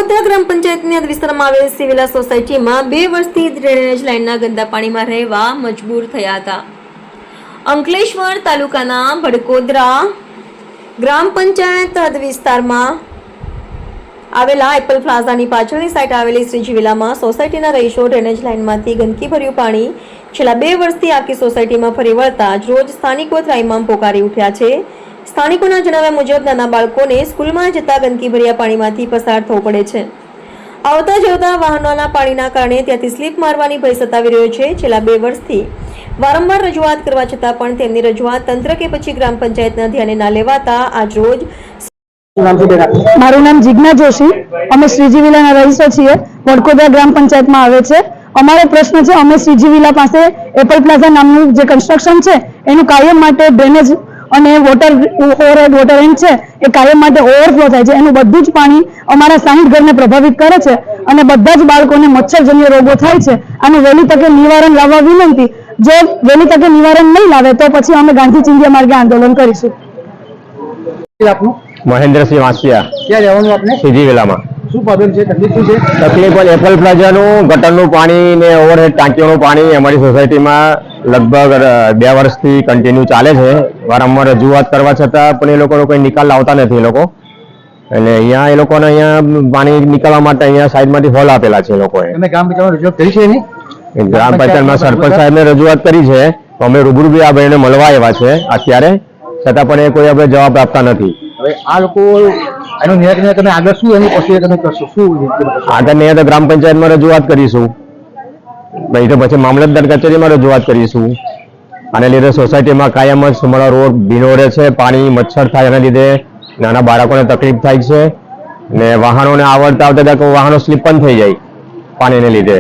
વડકોદરા ગ્રામ પંચાયતની હદ વિસ્તારમાં આવેલ સિવિલા સોસાયટીમાં 2 વર્ષથી ડ્રેનેજ લાઇનના ગંદા પાણીમાં રહેવા મજબૂર થયા હતા. અંકલેશ્વર તાલુકાના વડકોદરા ગ્રામ પંચાયત હદ વિસ્તારમાં આવેલા એપલ પ્લાઝાની પાછળની સાઈડ આવેલી શ્રીજી વિલામાં સોસાયટીના રહીશો ડ્રેનેજ લાઇનમાંથી ગંદકીભર્યું પાણી છેલ્લા 2 વર્ષથી આખી સોસાયટીમાં ફરી વળતા જ રોજ સ્થાનિકો ત્રાહિમામ પોકારી ઉઠ્યા છે. સ્થાનિકોના જણાવ્યા મુજબ નાના બાળકોને સ્કૂલમાં જતા ગંદકીભર્યા પાણીમાંથી પસાર થવું પડે છે. આવતા જતા વાહનોના પાણીના કારણે ત્યાંથી સ્લીપ મારવાની ભય સતાવી રહ્યો છે. છેલ્લા 2 વર્ષથી વારંવાર રજૂઆત કરવા છતાં પણ તેમની રજૂઆત તંત્ર કે પછી ગ્રામ પંચાયતના ધ્યાને ના લેવાતા આજ રોજ. મારું નામ જીજ્ઞા જોશી, અમે શ્રીજી વિલાના રહીશો છીએ. વડકોદરા ગ્રામ પંચાયતમાં આવે છે. અમારો પ્રશ્ન છે, અમે શ્રીજી વિલા પાસે એપલ પ્લાઝા નામનું જે કન્સ્ટ્રક્શન છે એનું કાયમ માટે ડ્રેનેજ અને વોટર ઓવરહેડ વોટર એન્ડ છે એ કાયમ માટે ઓવરફ્લો થાય છે. એનું બધું જ પાણી અમારા 60 ઘરને પ્રભાવિત કરે છે અને બધા જ બાળકોને મચ્છરજન્ય રોગો થાય છે. આનું વહેલી તકે નિવારણ લાવવા વિનંતી. જો વહેલી તકે નિવારણ નહીં લાવે તો પછી અમે ગાંધી ચિંધ્યા માર્ગે આંદોલન કરીશું. મહેન્દ્રસિંહ વાંસિયા. ક્યાં રહેવાનું આપને? શ્રીજી વિલામાં. શું પ્રોબ્લેમ છે? તકલીફ શું છે? તકલીફ એપલ પ્લાઝાનું ગટરનું પાણી ને ઓવરહેડ ટાંકીઓનું પાણી અમારી સોસાયટીમાં લગભગ 2 વર્ષથી કન્ટિન્યુ ચાલે છે. વારંવાર રજૂઆત કરવા છતાં પણ એ લોકોનો કોઈ નિકાલ લાવતા નથી એ લોકો. અને અહીંયા એ લોકોને અહીંયા પાણી નીકળવા માટે અહીંયા સાઈડમાંથી હોલ આપેલા છે એ લોકોએ. તમે ગ્રામ પંચાયતમાં રજૂઆત કરી છે એની? ગ્રામ પંચાયતમાં સરપંચ સાહેબને રજૂઆત કરી છે. અમે રૂબરૂ બી આ ભાઈને મળવા આવ્યા છે અત્યારે, છતાં પણ એ કોઈ આપણે જવાબ આપતા નથી. હવે આ લોકો એનું નિરાકરણ તમે આગળ શું એની પ્રક્રિયા તમે કરશો? શું આગળ નહીં તો ગ્રામ પંચાયતમાં રજૂઆત કરીશું, નહીં તો પછી મામલતદાર કચેરીમાં રજૂઆત કરીશું. આને લીધે સોસાયટીમાં કાયમ જ સુમળો રોગ ભીનો રહે છે. પાણી મચ્છર થાય એના લીધે નાના બાળકોને તકલીફ થાય છે ને વાહનોને આવડતા વાહનો સ્લીપ પણ થઈ જાય પાણીને લીધે.